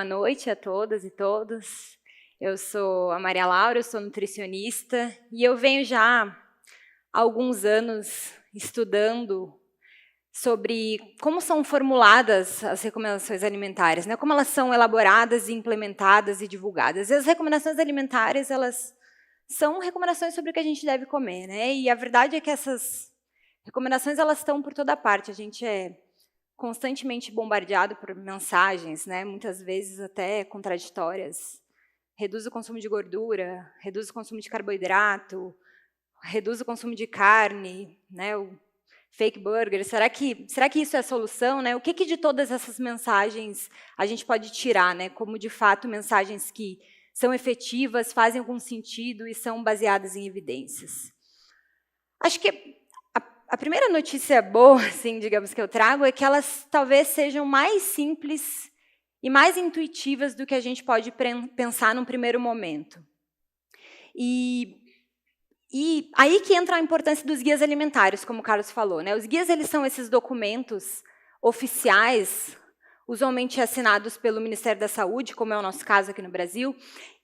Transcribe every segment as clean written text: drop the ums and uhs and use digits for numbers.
boa noite a todas e todos. Eu sou a Maria Laura, eu sou nutricionista e eu venho já há alguns anos estudando sobre como são formuladas as recomendações alimentares, né? Como elas são elaboradas, implementadas e divulgadas. E as recomendações alimentares, elas são recomendações sobre o que a gente deve comer, né? E a verdade é que essas recomendações elas estão por toda parte. A gente é constantemente bombardeado por mensagens, né? Muitas vezes até contraditórias. Reduz o consumo de gordura, reduz o consumo de carboidrato, reduz o consumo de carne, né? O fake burger. Será que isso é a solução, né? O que de todas essas mensagens a gente pode tirar, né? Como de fato mensagens que são efetivas, fazem algum sentido e são baseadas em evidências. Acho que a primeira notícia boa, assim, digamos, que eu trago é que elas talvez sejam mais simples e mais intuitivas do que a gente pode pensar num primeiro momento. E aí que entra a importância dos guias alimentares, como o Carlos falou, né? Os guias eles são esses documentos oficiais, usualmente assinados pelo Ministério da Saúde, como é o nosso caso aqui no Brasil,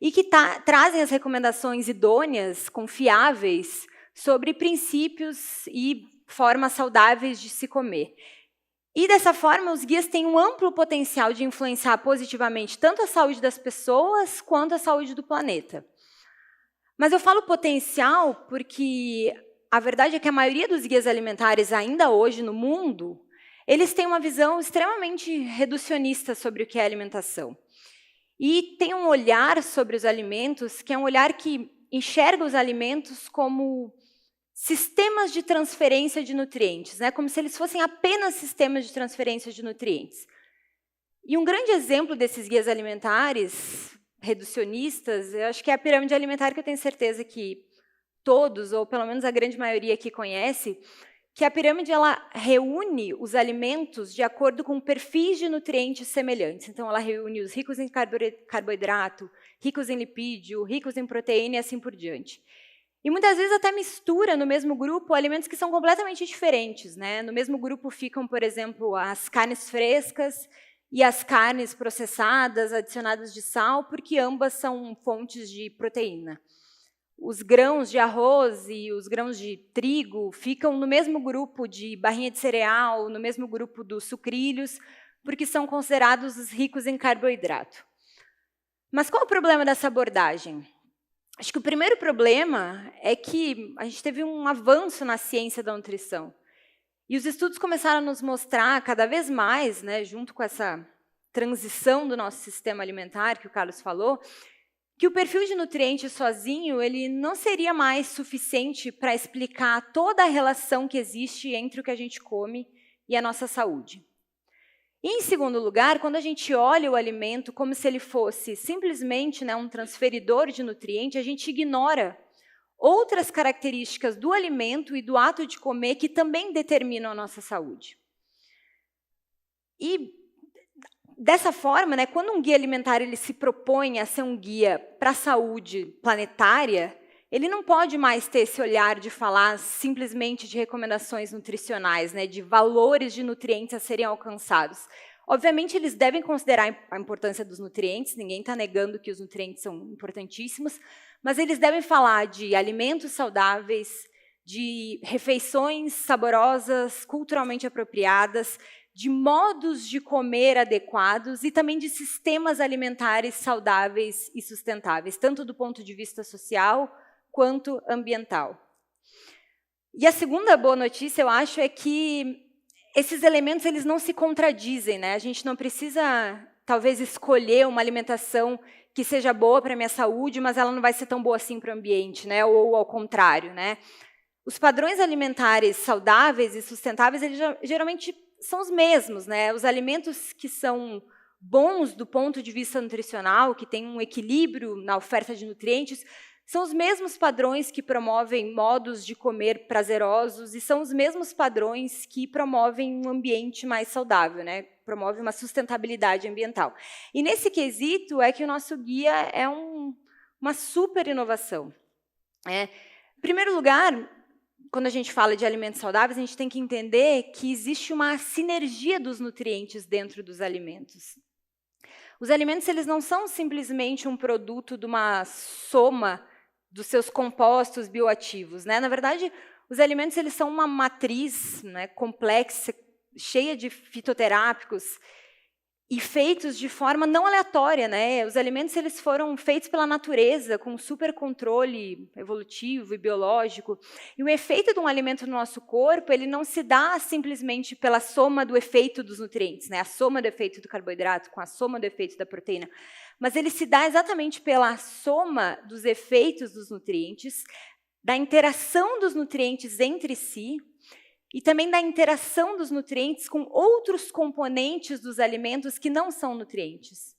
e que trazem as recomendações idôneas, confiáveis, sobre princípios e formas saudáveis de se comer. E, dessa forma, os guias têm um amplo potencial de influenciar positivamente tanto a saúde das pessoas quanto a saúde do planeta. Mas eu falo potencial porque a verdade é que a maioria dos guias alimentares ainda hoje no mundo, eles têm uma visão extremamente reducionista sobre o que é alimentação. E tem um olhar sobre os alimentos que é um olhar que enxerga os alimentos como sistemas de transferência de nutrientes, né? Como se eles fossem apenas sistemas de transferência de nutrientes. E um grande exemplo desses guias alimentares reducionistas, eu acho que é a pirâmide alimentar, que eu tenho certeza que todos, ou pelo menos a grande maioria aqui conhece, que a pirâmide ela reúne os alimentos de acordo com perfis de nutrientes semelhantes. Então, ela reúne os ricos em carboidrato, ricos em lipídio, ricos em proteína e assim por diante. E muitas vezes até mistura no mesmo grupo alimentos que são completamente diferentes, né? No mesmo grupo ficam, por exemplo, as carnes frescas e as carnes processadas, adicionadas de sal, porque ambas são fontes de proteína. Os grãos de arroz e os grãos de trigo ficam no mesmo grupo de barrinha de cereal, no mesmo grupo dos sucrilhos, porque são considerados os ricos em carboidrato. Mas qual é o problema dessa abordagem? Acho que o primeiro problema é que a gente teve um avanço na ciência da nutrição. E os estudos começaram a nos mostrar cada vez mais, né, junto com essa transição do nosso sistema alimentar, que o Carlos falou, que o perfil de nutrientes sozinho ele não seria mais suficiente para explicar toda a relação que existe entre o que a gente come e a nossa saúde. E, em segundo lugar, quando a gente olha o alimento como se ele fosse simplesmente, né, um transferidor de nutriente, a gente ignora outras características do alimento e do ato de comer que também determinam a nossa saúde. E, dessa forma, né, quando um guia alimentar ele se propõe a ser um guia para a saúde planetária, ele não pode mais ter esse olhar de falar simplesmente de recomendações nutricionais, né, de valores de nutrientes a serem alcançados. Obviamente, eles devem considerar a importância dos nutrientes, ninguém está negando que os nutrientes são importantíssimos, mas eles devem falar de alimentos saudáveis, de refeições saborosas, culturalmente apropriadas, de modos de comer adequados e também de sistemas alimentares saudáveis e sustentáveis, tanto do ponto de vista social quanto ambiental. E a segunda boa notícia, eu acho, é que esses elementos eles não se contradizem, né? A gente não precisa, talvez, escolher uma alimentação que seja boa para a minha saúde, mas ela não vai ser tão boa assim para o ambiente, né? Ou ao contrário, né? Os padrões alimentares saudáveis e sustentáveis, eles geralmente são os mesmos, né? Os alimentos que são bons do ponto de vista nutricional, que têm um equilíbrio na oferta de nutrientes, são os mesmos padrões que promovem modos de comer prazerosos e são os mesmos padrões que promovem um ambiente mais saudável, né? Promovem uma sustentabilidade ambiental. E nesse quesito é que o nosso guia é uma super inovação. Em primeiro lugar, quando a gente fala de alimentos saudáveis, a gente tem que entender que existe uma sinergia dos nutrientes dentro dos alimentos. Os alimentos eles não são simplesmente um produto de uma soma dos seus compostos bioativos, né? Na verdade, os alimentos eles são uma matriz, né, complexa, cheia de fitoterápicos e feitos de forma não aleatória, né? Os alimentos eles foram feitos pela natureza, com super controle evolutivo e biológico. E o efeito de um alimento no nosso corpo, ele não se dá simplesmente pela soma do efeito dos nutrientes, né? A soma do efeito do carboidrato com a soma do efeito da proteína. Mas ele se dá exatamente pela soma dos efeitos dos nutrientes, da interação dos nutrientes entre si, e também da interação dos nutrientes com outros componentes dos alimentos que não são nutrientes.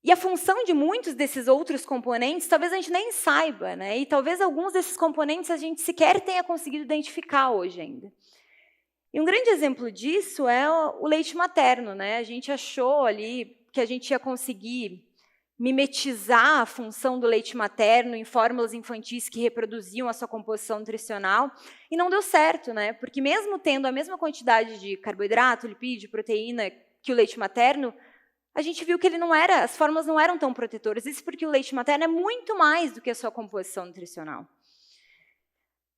E a função de muitos desses outros componentes, talvez a gente nem saiba, né? E talvez alguns desses componentes a gente sequer tenha conseguido identificar hoje ainda. E um grande exemplo disso é o leite materno, né? A gente achou ali que a gente ia conseguir mimetizar a função do leite materno em fórmulas infantis que reproduziam a sua composição nutricional, e não deu certo, né? Porque mesmo tendo a mesma quantidade de carboidrato, lipídio, proteína que o leite materno, a gente viu que as fórmulas não eram tão protetoras. Isso porque o leite materno é muito mais do que a sua composição nutricional.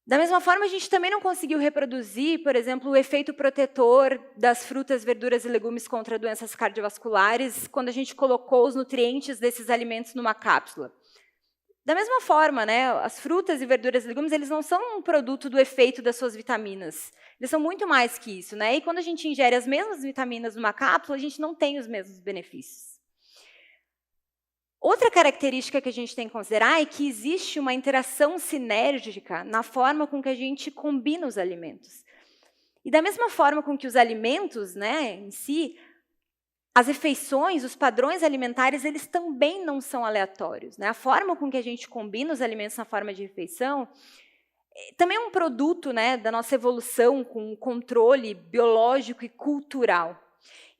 Da mesma forma, a gente também não conseguiu reproduzir, por exemplo, o efeito protetor das frutas, verduras e legumes contra doenças cardiovasculares quando a gente colocou os nutrientes desses alimentos numa cápsula. Da mesma forma, né, as frutas e verduras e legumes eles não são um produto do efeito das suas vitaminas. Eles são muito mais que isso, né? E quando a gente ingere as mesmas vitaminas numa cápsula, a gente não tem os mesmos benefícios. Outra característica que a gente tem que considerar é que existe uma interação sinérgica na forma com que a gente combina os alimentos. E da mesma forma com que os alimentos, né, em si, as refeições, os padrões alimentares, eles também não são aleatórios, né? A forma com que a gente combina os alimentos na forma de refeição também é um produto, né, da nossa evolução com um controle biológico e cultural.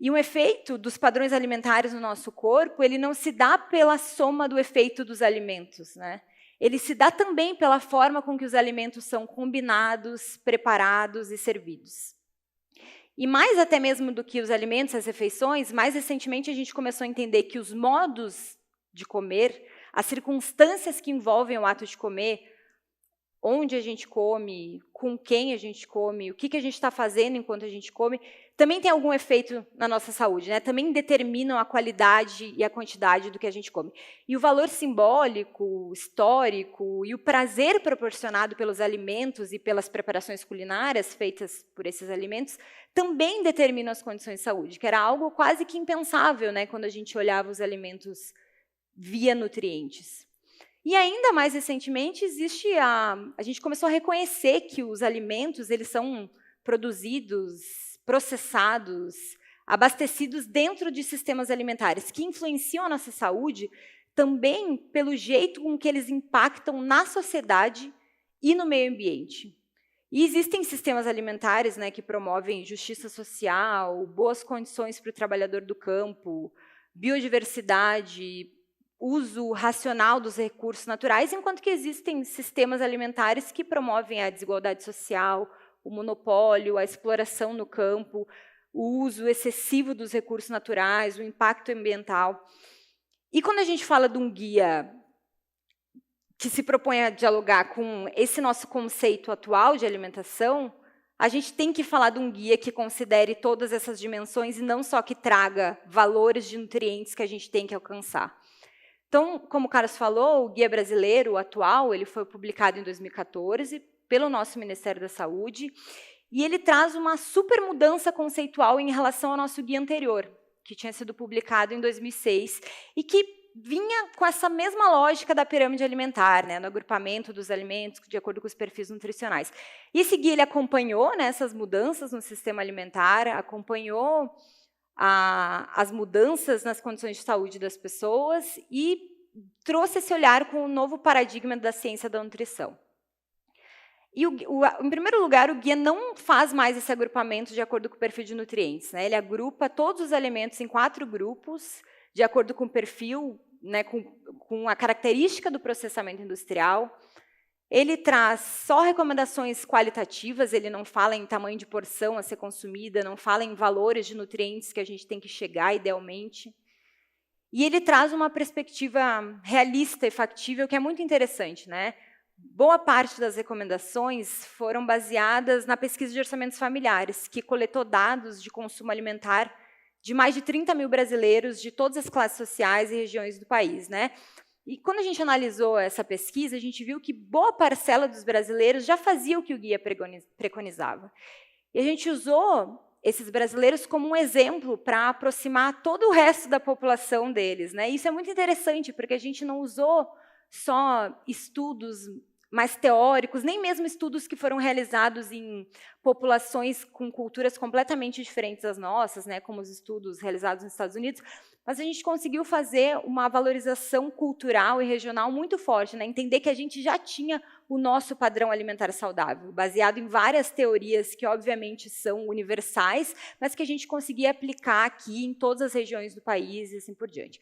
E o efeito dos padrões alimentares no nosso corpo, ele não se dá pela soma do efeito dos alimentos, né? Ele se dá também pela forma com que os alimentos são combinados, preparados e servidos. E mais até mesmo do que os alimentos, as refeições, mais recentemente a gente começou a entender que os modos de comer, as circunstâncias que envolvem o ato de comer, onde a gente come, com quem a gente come, o que a gente está fazendo enquanto a gente come, também tem algum efeito na nossa saúde, né? Também determinam a qualidade e a quantidade do que a gente come. E o valor simbólico, histórico e o prazer proporcionado pelos alimentos e pelas preparações culinárias feitas por esses alimentos também determinam as condições de saúde, que era algo quase que impensável, né, quando a gente olhava os alimentos via nutrientes. E ainda mais recentemente a gente começou a reconhecer que os alimentos eles são produzidos, processados, abastecidos dentro de sistemas alimentares que influenciam a nossa saúde também pelo jeito com que eles impactam na sociedade e no meio ambiente. E existem sistemas alimentares, né, que promovem justiça social, boas condições para o trabalhador do campo, biodiversidade, uso racional dos recursos naturais, enquanto que existem sistemas alimentares que promovem a desigualdade social, o monopólio, a exploração no campo, o uso excessivo dos recursos naturais, o impacto ambiental. E quando a gente fala de um guia que se propõe a dialogar com esse nosso conceito atual de alimentação, a gente tem que falar de um guia que considere todas essas dimensões e não só que traga valores de nutrientes que a gente tem que alcançar. Então, como o Carlos falou, o Guia Brasileiro atual ele foi publicado em 2014 pelo nosso Ministério da Saúde e ele traz uma super mudança conceitual em relação ao nosso guia anterior, que tinha sido publicado em 2006 e que vinha com essa mesma lógica da pirâmide alimentar, né, no agrupamento dos alimentos de acordo com os perfis nutricionais. E esse guia ele acompanhou, né, essas mudanças no sistema alimentar, acompanhou as mudanças nas condições de saúde das pessoas e trouxe esse olhar com um novo paradigma da ciência da nutrição. E, em primeiro lugar, o guia não faz mais esse agrupamento de acordo com o perfil de nutrientes, né? Ele agrupa todos os alimentos em 4 grupos, de acordo com o perfil, né, com a característica do processamento industrial. Ele traz só recomendações qualitativas, ele não fala em tamanho de porção a ser consumida, não fala em valores de nutrientes que a gente tem que chegar idealmente. E ele traz uma perspectiva realista e factível que é muito interessante, né? Boa parte das recomendações foram baseadas na pesquisa de orçamentos familiares, que coletou dados de consumo alimentar de mais de 30 mil brasileiros de todas as classes sociais e regiões do país, né? E quando a gente analisou essa pesquisa, a gente viu que boa parcela dos brasileiros já fazia o que o guia preconizava. E a gente usou esses brasileiros como um exemplo para aproximar todo o resto da população deles, né? Isso é muito interessante, porque a gente não usou só estudos mais teóricos, nem mesmo estudos que foram realizados em populações com culturas completamente diferentes das nossas, né, como os estudos realizados nos Estados Unidos, mas a gente conseguiu fazer uma valorização cultural e regional muito forte, né, entender que a gente já tinha o nosso padrão alimentar saudável, baseado em várias teorias que, obviamente, são universais, mas que a gente conseguia aplicar aqui em todas as regiões do país e assim por diante.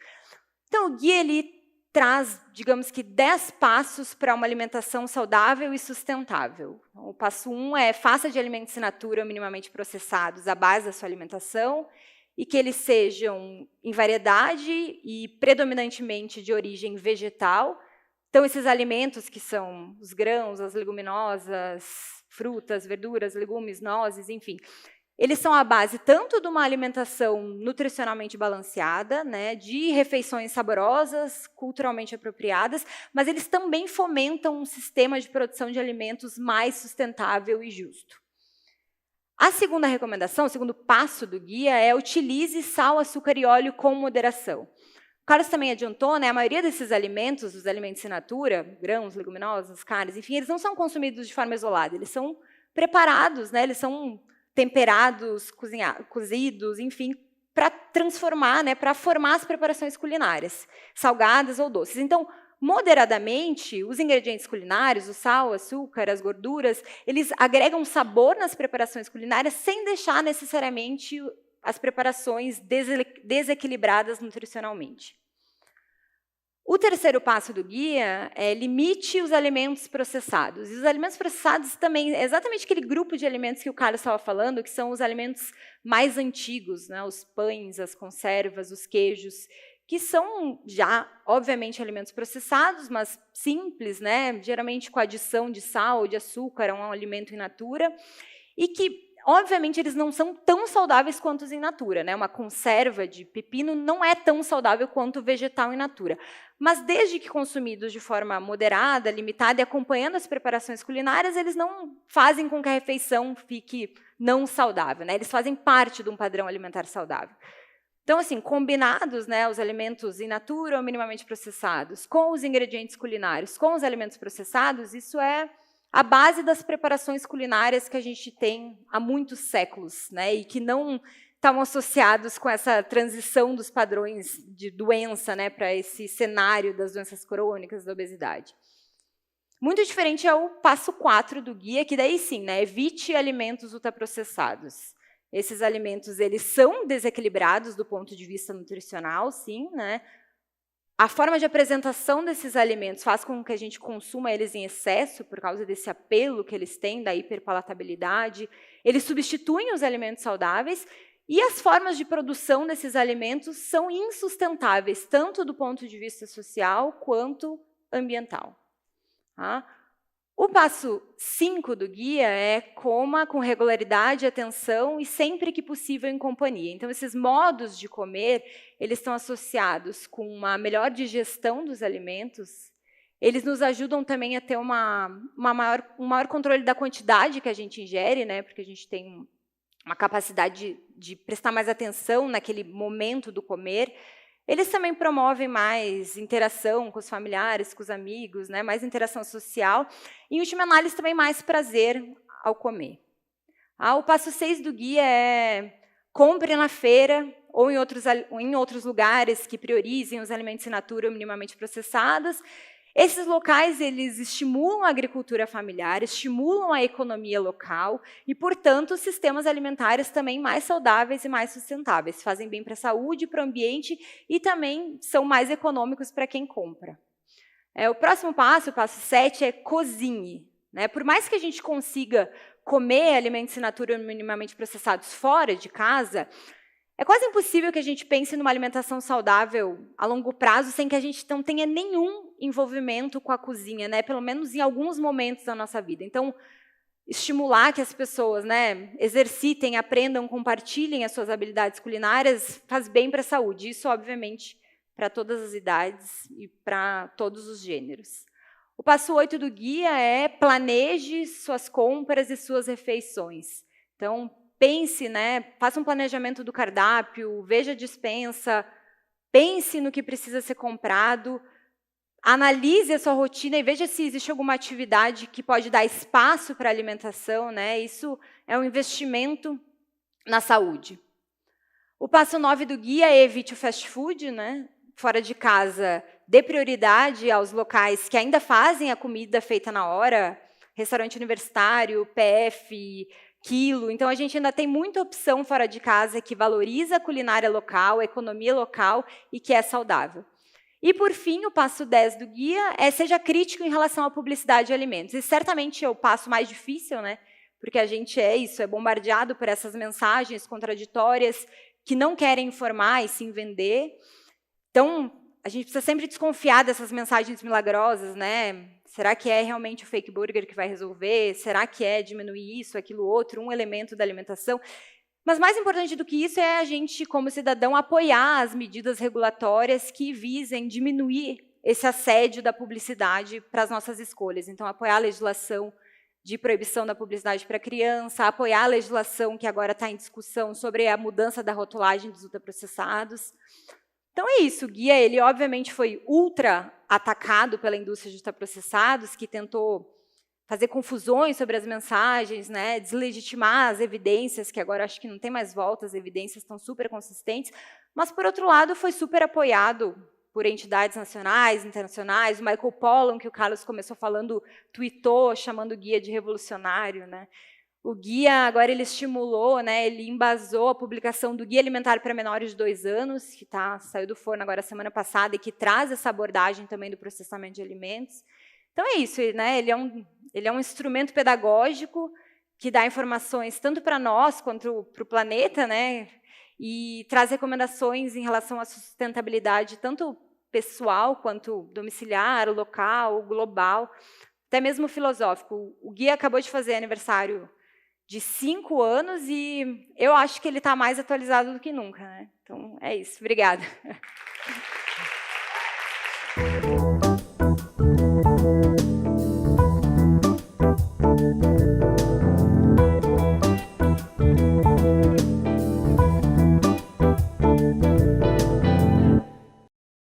Então, o guia, ele traz, digamos que, 10 passos para uma alimentação saudável e sustentável. O passo 1 é faça de alimentos in natura ou minimamente processados a base da sua alimentação e que eles sejam em variedade e predominantemente de origem vegetal. Então, esses alimentos que são os grãos, as leguminosas, frutas, verduras, legumes, nozes, enfim, eles são a base tanto de uma alimentação nutricionalmente balanceada, né, de refeições saborosas, culturalmente apropriadas, mas eles também fomentam um sistema de produção de alimentos mais sustentável e justo. A segunda recomendação, o segundo passo do guia é utilize sal, açúcar e óleo com moderação. O Carlos também adiantou, né, a maioria desses alimentos, os alimentos in natura, grãos, leguminosas, carnes, enfim, eles não são consumidos de forma isolada, eles são preparados, né, eles são temperados, cozidos, enfim, para transformar, né, para formar as preparações culinárias, salgadas ou doces. Então, moderadamente, os ingredientes culinários, o sal, o açúcar, as gorduras, eles agregam sabor nas preparações culinárias sem deixar necessariamente as preparações desequilibradas nutricionalmente. O terceiro passo do guia é limite os alimentos processados. E os alimentos processados também é exatamente aquele grupo de alimentos que o Carlos estava falando, que são os alimentos mais antigos, né? Os pães, as conservas, os queijos, que são já, obviamente, alimentos processados, mas simples, né? Geralmente com adição de sal ou de açúcar, é um alimento in natura, e que, obviamente, eles não são tão saudáveis quanto os in natura, né? Uma conserva de pepino não é tão saudável quanto o vegetal in natura. Mas, desde que consumidos de forma moderada, limitada e acompanhando as preparações culinárias, eles não fazem com que a refeição fique não saudável, né? Eles fazem parte de um padrão alimentar saudável. Então, assim, combinados, né, os alimentos in natura ou minimamente processados, com os ingredientes culinários, com os alimentos processados, isso é a base das preparações culinárias que a gente tem há muitos séculos, né, e que não estavam associados com essa transição dos padrões de doença, né, para esse cenário das doenças crônicas, da obesidade. Muito diferente é o passo 4 do guia, que daí sim, né, evite alimentos ultraprocessados. Esses alimentos, eles são desequilibrados do ponto de vista nutricional, sim, né? A forma de apresentação desses alimentos faz com que a gente consuma eles em excesso, por causa desse apelo que eles têm, da hiperpalatabilidade. Eles substituem os alimentos saudáveis e as formas de produção desses alimentos são insustentáveis, tanto do ponto de vista social quanto ambiental. Tá? O passo 5 do guia é coma com regularidade, atenção e sempre que possível em companhia. Então, esses modos de comer, eles estão associados com uma melhor digestão dos alimentos, eles nos ajudam também a ter um maior controle da quantidade que a gente ingere, né, porque a gente tem uma capacidade de prestar mais atenção naquele momento do comer. Eles também promovem mais interação com os familiares, com os amigos, né? Mais interação social. E, em última análise, também mais prazer ao comer. O passo 6 do guia é compre na feira ou em outros lugares que priorizem os alimentos in natura ou minimamente processados. Esses locais, eles estimulam a agricultura familiar, estimulam a economia local e, portanto, sistemas alimentares também mais saudáveis e mais sustentáveis. Fazem bem para a saúde, para o ambiente e também são mais econômicos para quem compra. O próximo passo, o passo 7, é cozinhe. Né? Por mais que a gente consiga comer alimentos in natura minimamente processados fora de casa, É quase impossível que a gente pense numa alimentação saudável a longo prazo sem que a gente não tenha nenhum envolvimento com a cozinha, né? Pelo menos em alguns momentos da nossa vida. Então, estimular que as pessoas, né, exercitem, aprendam, compartilhem as suas habilidades culinárias faz bem para a saúde. Isso, obviamente, para todas as idades e para todos os gêneros. O passo 8 do guia é planeje suas compras e suas refeições. Então, pense, né, faça um planejamento do cardápio, veja a despensa, pense no que precisa ser comprado, analise a sua rotina e veja se existe alguma atividade que pode dar espaço para a alimentação, né? Isso é um investimento na saúde. O passo 9 do guia é evite o fast food, né? Fora de casa, dê prioridade aos locais que ainda fazem a comida feita na hora, restaurante universitário, PF, quilo. Então, a gente ainda tem muita opção fora de casa que valoriza a culinária local, a economia local e que é saudável. E, por fim, o passo 10 do guia é seja crítico em relação à publicidade de alimentos. E certamente é o passo mais difícil, né? Porque a gente é bombardeado por essas mensagens contraditórias que não querem informar e sim vender. Então, a gente precisa sempre desconfiar dessas mensagens milagrosas, né? Será que é realmente o fake burger que vai resolver? Será que é diminuir isso, aquilo, outro, um elemento da alimentação? Mas mais importante do que isso é a gente, como cidadão, apoiar as medidas regulatórias que visem diminuir esse assédio da publicidade para as nossas escolhas. Então, apoiar a legislação de proibição da publicidade para criança, apoiar a legislação que agora está em discussão sobre a mudança da rotulagem dos ultraprocessados. Então, é isso. O guia, ele obviamente foi ultra atacado pela indústria de ultraprocessados, que tentou fazer confusões sobre as mensagens, né, deslegitimar as evidências, que agora acho que não tem mais volta, as evidências estão super consistentes, mas, por outro lado, foi super apoiado por entidades nacionais, internacionais. O Michael Pollan, que o Carlos começou falando, tweetou, chamando o guia de revolucionário, né? O guia, agora, ele estimulou, né, ele embasou a publicação do Guia Alimentar para Menores de 2 anos, que saiu do forno agora semana passada, e que traz essa abordagem também do processamento de alimentos. Então, é isso, né? Ele é um instrumento pedagógico que dá informações tanto para nós quanto para o planeta, né? E traz recomendações em relação à sustentabilidade, tanto pessoal quanto domiciliar, local, global, até mesmo filosófico. O guia acabou de fazer aniversário de 5 anos e eu acho que ele está mais atualizado do que nunca, né? Então, é isso. Obrigada.